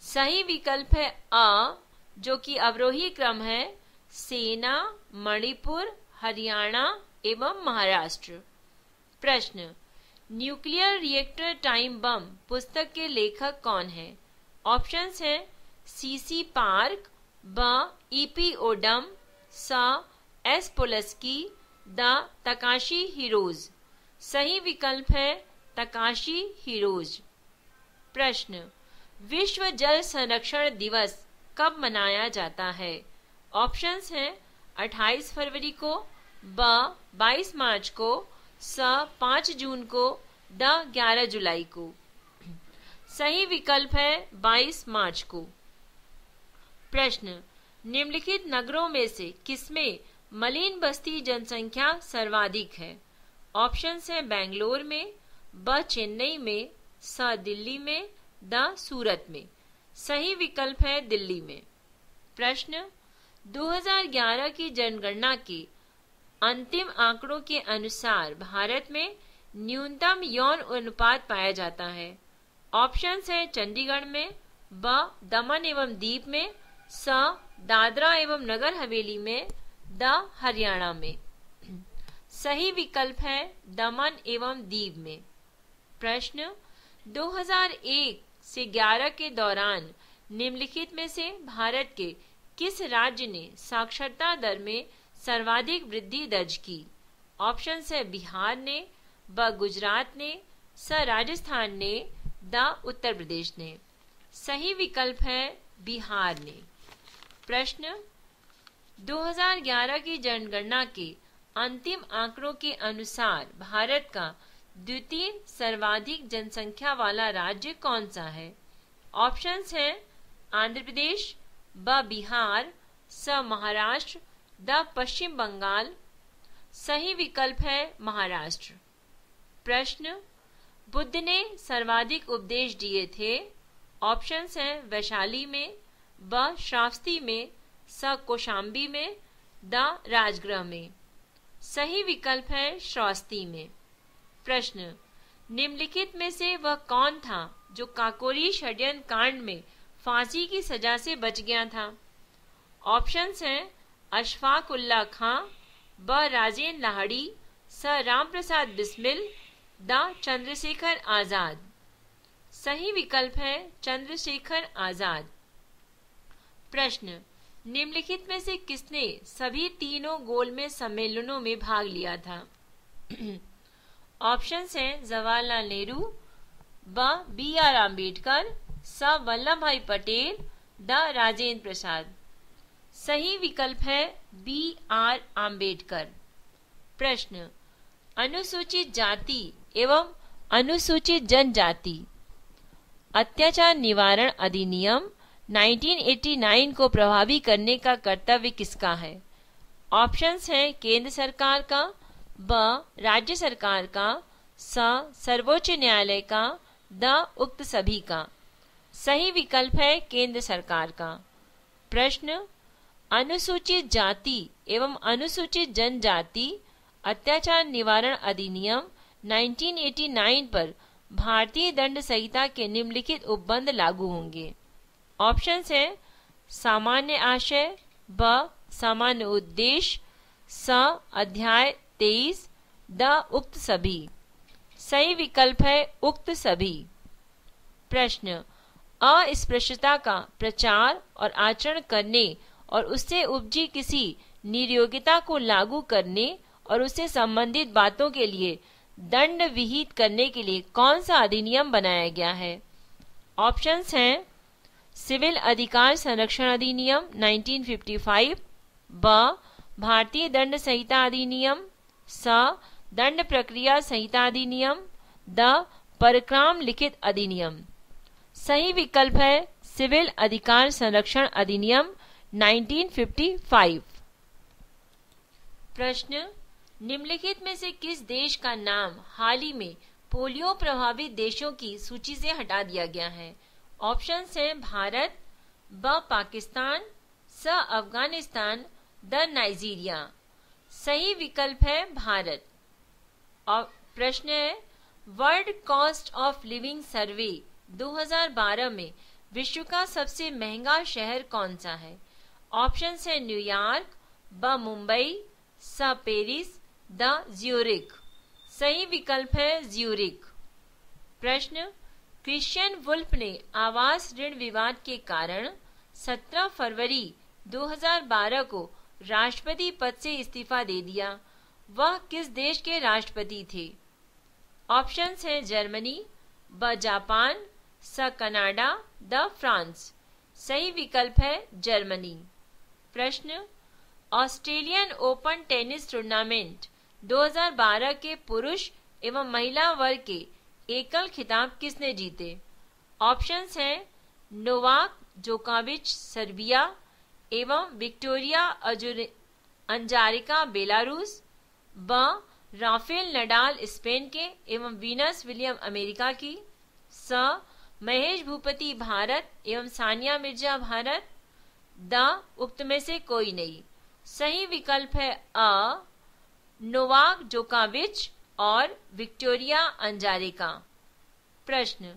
[SPEAKER 1] सही विकल्प है अ जो कि अवरोही क्रम है सेना, मणिपुर, हरियाणा एवं महाराष्ट्र। प्रश्न न्यूक्लियर रिएक्टर टाइम बम पुस्तक के लेखक कौन है? ऑप्शंस हैं सीसी पार्क, ब ईपी ओडम, स एस पोलस्की, द तकाशी हिरोज। सही विकल्प है तकाशी हिरोज। प्रश्न विश्व जल संरक्षण दिवस कब मनाया जाता है? ऑप्शंस हैं 28 फरवरी को, ब 22 मार्च को, स 5 जून को, द 11 जुलाई को। सही विकल्प है 22 मार्च को। प्रश्न निम्नलिखित नगरों में से किसमें मलिन बस्ती जनसंख्या सर्वाधिक है? ऑप्शंस हैं बेंगलोर में, ब चेन्नई में, स दिल्ली में, द सूरत में। सही विकल्प है दिल्ली में। प्रश्न 2011 की जनगणना के अंतिम आंकड़ों के अनुसार भारत में न्यूनतम यौन अनुपात पाया जाता है। ऑप्शंस हैं चंडीगढ़ में, ब दमन एवं दीव में, स दादरा एवं नगर हवेली में, द हरियाणा में। सही विकल्प है दमन एवं दीव में। प्रश्न 2001 से 11 के दौरान निम्नलिखित में से भारत के किस राज्य ने साक्षरता दर में सर्वाधिक वृद्धि दर्ज की? ऑप्शंस है बिहार ने, ब गुजरात ने, स राजस्थान ने, द उत्तर प्रदेश ने। सही विकल्प है बिहार ने। प्रश्न 2011 की जनगणना के अंतिम आंकड़ों के अनुसार भारत का द्वितीय सर्वाधिक जनसंख्या वाला राज्य कौन सा है? ऑप्शंस हैं आंध्र प्रदेश, ब बिहार, स महाराष्ट्र, द पश्चिम बंगाल। सही विकल्प है महाराष्ट्र। प्रश्न, बुद्ध ने सर्वाधिक उपदेश दिए थे। ऑप्शंस हैं वैशाली में, ब श्रावस्ती में, स कौशाम्बी में, द राजगृह में। सही विकल्प है श्रावस्ती में। प्रश्न, निम्नलिखित में से वह कौन था जो काकोरी षड्यंत्र कांड में फांसी की सजा से बच गया था? ऑप्शंस हैं अशफाक उल्लाह खां, ब राजेंद्र लाहिड़ी, स राम प्रसाद बिस्मिल, द चंद्रशेखर आजाद। सही विकल्प है चंद्रशेखर आजाद। प्रश्न, निम्नलिखित में से किसने सभी तीनों गोलमेज सम्मेलनों में भाग लिया था? ऑप्शंस हैं जवाहरलाल नेहरू, ब बी आर अम्बेडकर, स वल्लभ भाई पटेल, द राजेंद्र प्रसाद। सही विकल्प है बी आर अम्बेडकर। प्रश्न, अनुसूचित जाति एवं अनुसूचित जनजाति अत्याचार निवारण अधिनियम 1989 को प्रभावी करने का कर्तव्य किसका है? ऑप्शंस हैं केंद्र सरकार का, ब राज्य सरकार का, स सर्वोच्च न्यायालय का, द उक्त सभी का। सही विकल्प है केंद्र सरकार का। प्रश्न, अनुसूचित जाति एवं अनुसूचित जनजाति अत्याचार निवारण अधिनियम 1989 पर भारतीय दंड संहिता के निम्नलिखित उपबंध लागू होंगे। ऑप्शंस हैं सामान्य आशय, ब सामान्य उद्देश्य, स अध्याय 23, द उक्त सभी। सही विकल्प है उक्त सभी। प्रश्न, अस्पृश्यता का प्रचार और आचरण करने और उससे उपजी किसी निर्योग्यता को लागू करने और उससे संबंधित बातों के लिए दंड विहित करने के लिए कौन सा अधिनियम बनाया गया है? ऑप्शंस हैं सिविल अधिकार संरक्षण अधिनियम 1955, ब भारतीय दंड संहिता अधिनियम, स दंड प्रक्रिया संहिता अधिनियम, द परक्राम लिखित अधिनियम। सही विकल्प है सिविल अधिकार संरक्षण अधिनियम 1955। प्रश्न, निम्नलिखित में से किस देश का नाम हाल ही में पोलियो प्रभावित देशों की सूची से हटा दिया गया है? ऑप्शंस हैं भारत, ब पाकिस्तान, स अफगानिस्तान, द नाइजीरिया। सही विकल्प है भारत। और प्रश्न है वर्ल्ड कॉस्ट ऑफ लिविंग सर्वे 2012 में विश्व का सबसे महंगा शहर कौन सा है? ऑप्शंस है न्यूयॉर्क, ब मुंबई, स पेरिस, द ज्यूरिख। सही विकल्प है ज्यूरिख। प्रश्न, क्रिश्चियन वुल्फ ने आवास ऋण विवाद के कारण 17 फरवरी 2012 को राष्ट्रपति पद से इस्तीफा दे दिया। वह किस देश के राष्ट्रपति थे? ऑप्शंस हैं जर्मनी, ब जापान, स कनाडा, द फ्रांस। सही विकल्प है जर्मनी। प्रश्न, ऑस्ट्रेलियन ओपन टेनिस टूर्नामेंट 2012 के पुरुष एवं महिला वर्ग के एकल खिताब किसने जीते? ऑप्शंस हैं नोवाक जोकोविच सर्बिया एवं विक्टोरिया अंजारिका बेलारूस, ब राफेल नडाल स्पेन के एवं वीनस विलियम अमेरिका की, स महेश भूपति भारत एवं सानिया मिर्जा भारत, द उक्त में से कोई नहीं। सही विकल्प है अ नोवाक जोकोविच और विक्टोरिया अंजारिका। प्रश्न,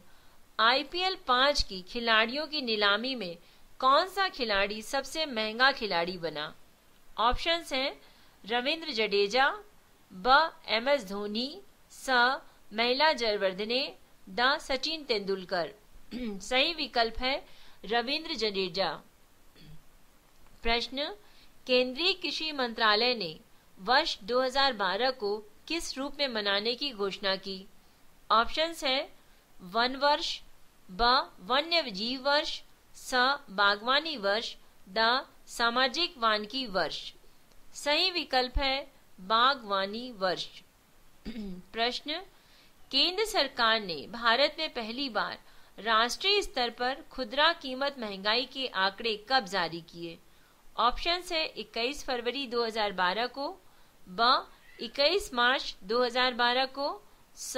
[SPEAKER 1] आईपीएल 5 की खिलाड़ियों की नीलामी में कौन सा खिलाड़ी सबसे महंगा खिलाड़ी बना? ऑप्शंस हैं रविंद्र जडेजा, ब एमएस धोनी, स महिला जयवर्धने, द सचिन तेंदुलकर। सही विकल्प है रविंद्र जडेजा। प्रश्न, केंद्रीय कृषि मंत्रालय ने वर्ष 2012 को किस रूप में मनाने की घोषणा की? ऑप्शंस है वन वर्ष, ब वन्य जीव वर्ष, स बागवानी वर्ष, द सामाजिक वानिकी वर्ष। सही विकल्प है बागवानी वर्ष। प्रश्न, केंद्र सरकार ने भारत में पहली बार राष्ट्रीय स्तर पर खुदरा कीमत महंगाई के आंकड़े कब जारी किए? ऑप्शंस है 21 फरवरी 2012 को, ब 21 मार्च 2012 को, स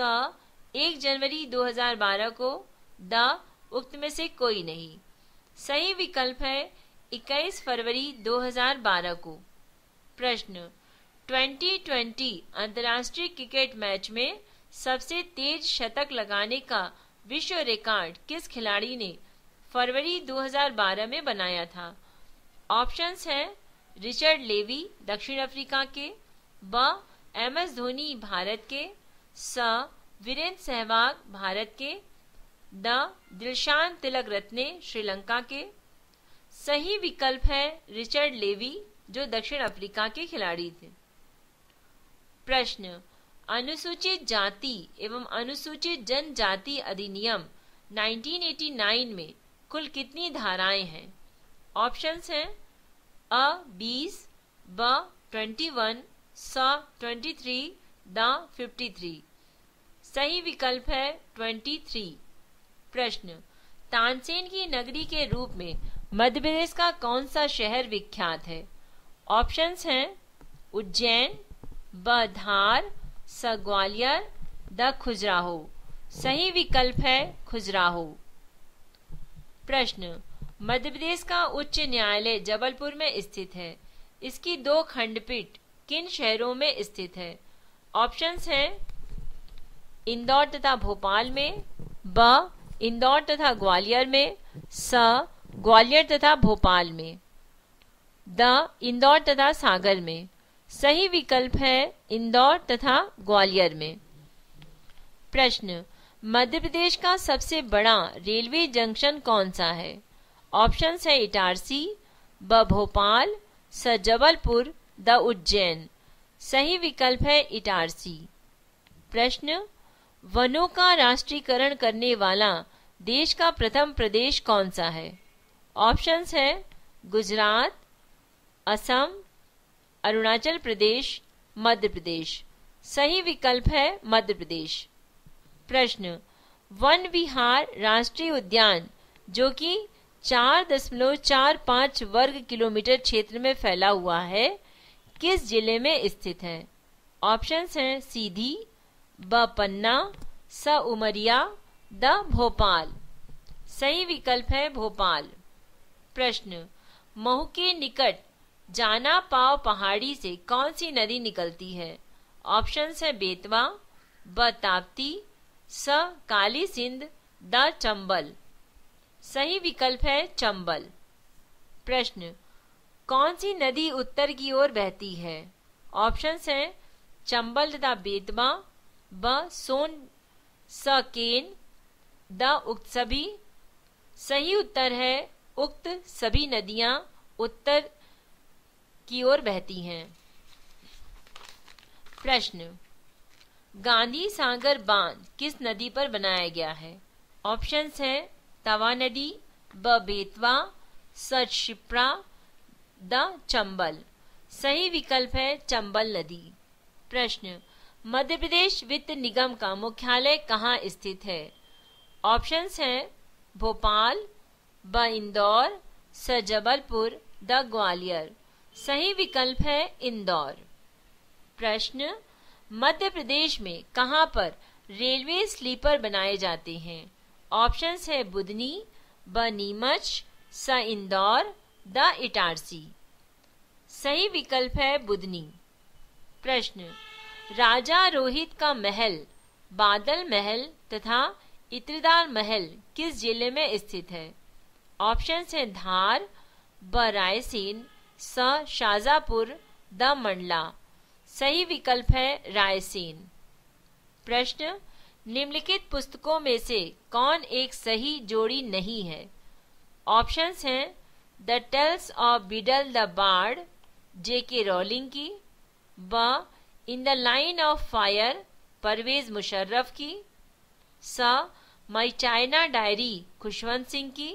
[SPEAKER 1] 1 जनवरी 2012 को, द उक्त में से कोई नहीं। सही विकल्प है 21 फरवरी 2012 को। प्रश्न, 2020 अंतर्राष्ट्रीय क्रिकेट मैच में सबसे तेज शतक लगाने का विश्व रिकॉर्ड किस खिलाड़ी ने फरवरी 2012 में बनाया था? ऑप्शंस हैं रिचर्ड लेवी दक्षिण अफ्रीका के, ब MS धोनी भारत के, स वीरेंद्र सहवाग भारत के, द दिलशान तिलक रत्ने श्रीलंका के। सही विकल्प है रिचर्ड लेवी जो दक्षिण अफ्रीका के खिलाड़ी थे। प्रश्न, अनुसूचित जाति एवं अनुसूचित जनजाति अधिनियम 1989 में कुल कितनी धाराएं हैं? ऑप्शंस हैं अ 20, ब 21, स 23, द 53। सही विकल्प है 23। प्रश्न, तानसेन की नगरी के रूप में मध्य प्रदेश का कौन सा शहर विख्यात है? ऑप्शंस हैं उज्जैन, ब धार, स ग्वालियर, द खजुराहो। सही विकल्प है खजुराहो। प्रश्न, मध्य प्रदेश का उच्च न्यायालय जबलपुर में स्थित है। इसकी 2 खंडपीठ किन शहरों में स्थित है? ऑप्शंस हैं इंदौर तथा भोपाल में, ब इंदौर तथा ग्वालियर में, स ग्वालियर तथा भोपाल में, द इंदौर तथा सागर में। सही विकल्प है इंदौर तथा ग्वालियर में। प्रश्न, मध्य प्रदेश का सबसे बड़ा रेलवे जंक्शन कौन सा है? ऑप्शंस है इटारसी, ब भोपाल, स जबलपुर, द उज्जैन। सही विकल्प है इटारसी। प्रश्न, वनों का राष्ट्रीयकरण करने वाला देश का प्रथम प्रदेश कौन सा है? ऑप्शंस है गुजरात, असम, अरुणाचल प्रदेश, मध्य प्रदेश। सही विकल्प है मध्य प्रदेश। प्रश्न, वन विहार राष्ट्रीय उद्यान जो कि 4.45 वर्ग किलोमीटर क्षेत्र में फैला हुआ है किस जिले में स्थित है? ऑप्शंस हैं सीधी, ब पन्ना, स उमरिया, द भोपाल। सही विकल्प है भोपाल। प्रश्न, महू के निकट जाना पाव पहाड़ी से कौन सी नदी निकलती है? ऑप्शंस है बेतवा, ब ताप्ती, स काली सिंध, द चंबल। सही विकल्प है चंबल। प्रश्न, कौन सी नदी उत्तर की ओर बहती है? ऑप्शंस हैं चंबल तथा बेतवा, ब सोन, स केन, द उक्त सभी। सही उत्तर है उक्त सभी नदियां उत्तर की ओर बहती हैं। प्रश्न, गांधी सागर बांध किस नदी पर बनाया गया है? ऑप्शंस हैं तवा नदी, ब बेतवा, स क्षिप्रा, द चंबल। सही विकल्प है चंबल नदी। प्रश्न, मध्य प्रदेश वित्त निगम का मुख्यालय कहाँ स्थित है? ऑप्शंस हैं भोपाल, ब इंदौर, स जबलपुर, द ग्वालियर। सही विकल्प है इंदौर। प्रश्न, मध्य प्रदेश में कहां पर रेलवे स्लीपर बनाए जाते हैं? ऑप्शंस है बुधनी, ब नीमच, स इंदौर, द इटारसी। सही विकल्प है बुधनी। प्रश्न, राजा रोहित का महल बादल महल तथा इत्रदार महल किस जिले में स्थित है? ऑप्शंस हैं धार, ब रायसेन, स शाजापुर, द मंडला। सही विकल्प है रायसेन। प्रश्न, निम्नलिखित पुस्तकों में से कौन एक सही जोड़ी नहीं है? ऑप्शंस हैं the tales of Beedle the bard J.K. Rowling की, ब in the line of fire Parvez Musharraf की, स my China diary Khushwant Singh की,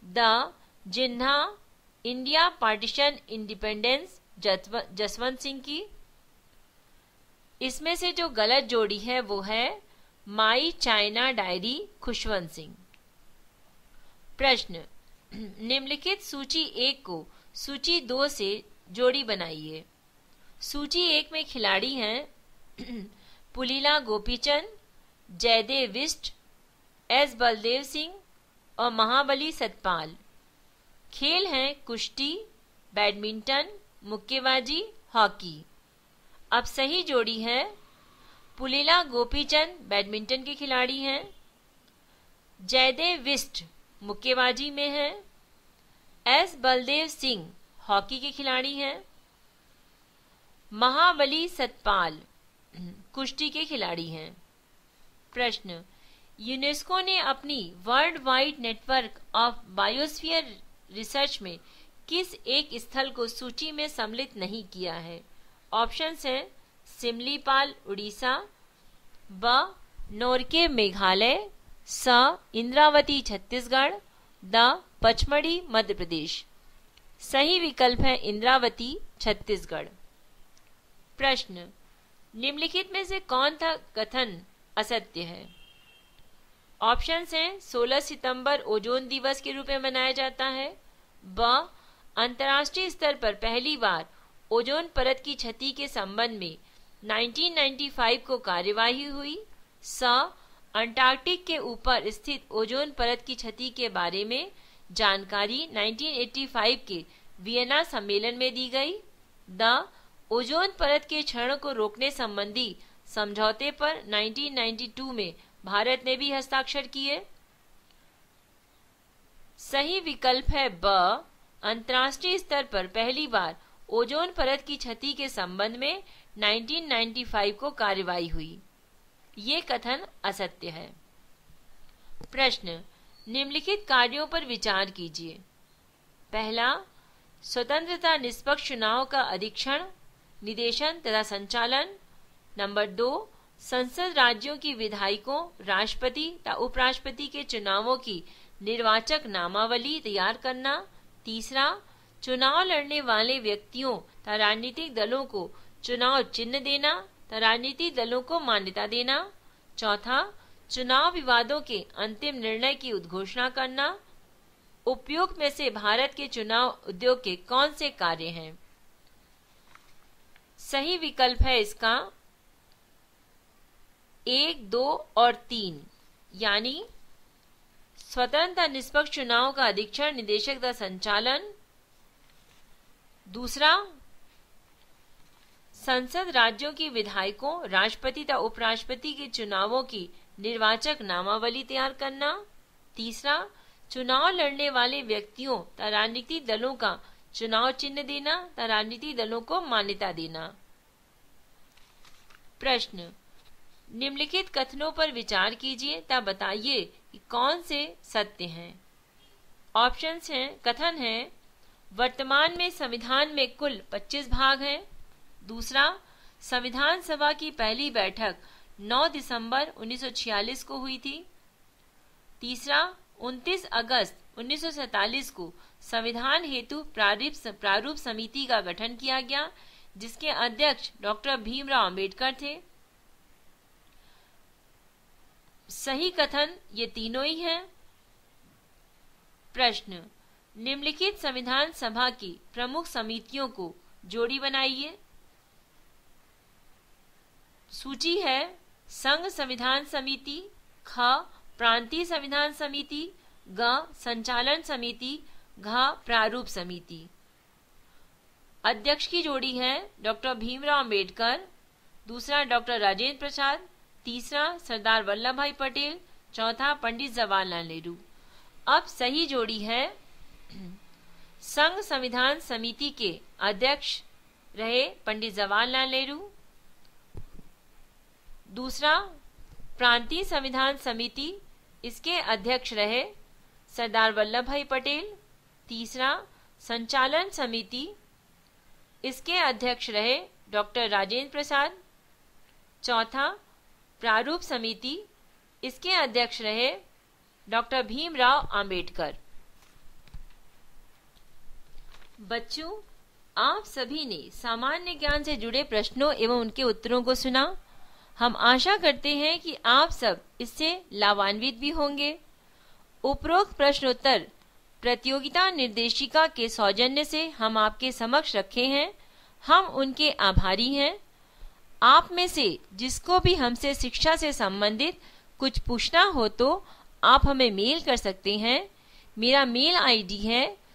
[SPEAKER 1] द Jinnah India partition independence Jaswant Singh की। इसमें से जो गलत जोड़ी है वो है my China diary Khushwant Singh. प्रश्न, निम्नलिखित सूची 1 को सूची 2 से जोड़ी बनाइए। सूची 1 में खिलाड़ी हैं पुलीला गोपीचंद, जयदेव बिष्ट, एस बलदेव सिंह और महाबली सतपाल। खेल हैं कुश्ती, बैडमिंटन, मुक्केबाजी, हॉकी। अब सही जोड़ी है पुलीला गोपीचंद बैडमिंटन के खिलाड़ी हैं, जयदेव बिष्ट मुक्केबाजी में हैं, एस बलदेव सिंह हॉकी के खिलाड़ी हैं, महाबली सतपाल कुश्ती के खिलाड़ी हैं। प्रश्न, यूनेस्को ने अपनी world wide network of biosphere research में किस एक स्थल को सूची में सम्मिलित नहीं किया है? ऑप्शंस हैं सिमलीपाल उड़ीसा, ब नोरके मेघालय, स इंद्रावती छत्तीसगढ़, द पचमढ़ी मध्य प्रदेश। सही विकल्प है इंद्रावती छत्तीसगढ़। प्रश्न, निम्नलिखित में से कौन सा कथन असत्य है? ऑप्शंस हैं 16 सितंबर ओजोन दिवस के रूप में मनाया जाता है, ब अंतर्राष्ट्रीय स्तर पर पहली बार ओजोन परत की क्षति के संबंध में 1995 को कार्यवाही हुई, स अंटार्कटिक के ऊपर स्थित ओजोन परत की क्षति के बारे में जानकारी 1985 के वियना सम्मेलन में दी गई, द ओजोन परत के क्षरण को रोकने संबंधी समझौते पर 1992 में भारत ने भी हस्ताक्षर किए। सही विकल्प है ब अंतर्राष्ट्रीय स्तर पर पहली बार ओजोन परत की क्षति के संबंध में 1995 को कार्यवाही हुई। ये कथन असत्य है। प्रश्न, निम्नलिखित कार्यों पर विचार कीजिए। पहला, स्वतंत्रता निष्पक्ष चुनाव का अधीक्षण, निदेशन तथा संचालन। नंबर 2, संसद राज्यों की विधायकों, राष्ट्रपति तथा उपराष्ट्रपति के चुनावों की निर्वाचक नामावली तैयार करना। तीसरा, चुनाव लड़ने वाले व्यक्तियों तथा राजनीतिक दलों को चुनाव चिन्ह देना तथा राजनीतिक दलों को मान्यता देना। चौथा, चुनाव विवादों के अंतिम निर्णय की उद्घोषणा करना। उपयुक्त में से भारत के चुनाव उद्योग के कौन से कार्य हैं? सही विकल्प है इसका 1, 2 और 3, यानी स्वतंत्र निष्पक्ष चुनाव का अधीक्षण, निदेशक तथा संचालन। दूसरा, संसद राज्यों की विधायकों, राष्ट्रपति तथा उपराष्ट्रपति के चुनावों की निर्वाचक नामावली तैयार करना। तीसरा, चुनाव लड़ने वाले व्यक्तियों तथा राजनीतिक दलों का चुनाव चिन्ह देना तथा राजनीतिक दलों को मान्यता देना। प्रश्न, निम्नलिखित कथनों पर विचार कीजिए तथा बताइए कि कौन से सत्य हैं। ऑप्शंस हैं, कथन है वर्तमान में संविधान में कुल 25 भाग हैं। दूसरा, संविधान सभा की पहली बैठक 9 दिसंबर 1946 को हुई थी। तीसरा, 29 अगस्त 1947 को संविधान हेतु प्रारूप समिति का गठन किया गया, जिसके अध्यक्ष डॉक्टर भीमराव अंबेडकर थे। सही कथन ये तीनों ही हैं। प्रश्न, निम्नलिखित संविधान सभा की प्रमुख समितियों को जोड़ी बनाइए। सूची है संघ संविधान समिति, ख प्रांतीय संविधान समिति, ग संचालन समिति, घ प्रारूप समिति। अध्यक्ष की जोड़ी है डॉक्टर भीमराव अंबेडकर, दूसरा डॉक्टर राजेंद्र प्रसाद, तीसरा सरदार वल्लभ भाई पटेल, चौथा पंडित जवाहरलाल नेहरू। अब सही जोड़ी है संघ संविधान समिति के अध्यक्ष रहे पंडित जवाहरलाल नेहरू, दूसरा प्रांतीय संविधान समिति, इसके अध्यक्ष रहे सरदार वल्लभ भाई पटेल, तीसरा संचालन समिति, इसके अध्यक्ष रहे डॉक्टर राजेंद्र प्रसाद, चौथा प्रारूप समिति, इसके अध्यक्ष रहे डॉक्टर भीमराव अंबेडकर। बच्चों, आप सभी ने सामान्य ज्ञान से जुड़े प्रश्नों एवं उनके उत्तरों को सुना। हम आशा करते हैं कि आप सब इससे लाभान्वित भी होंगे। उपरोक्त प्रश्नोत्तर प्रतियोगिता निर्देशिका के सौजन्य से हम आपके समक्ष रखे हैं। हम उनके आभारी हैं। आप में से जिसको भी हमसे शिक्षा से संबंधित कुछ पूछना हो तो आप हमें मेल कर सकते हैं। मेरा मेल आईडी है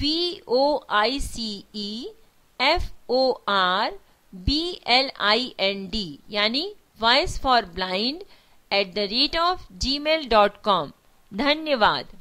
[SPEAKER 1] voiceforblind यानी voice for blind @gmail.com। धन्यवाद।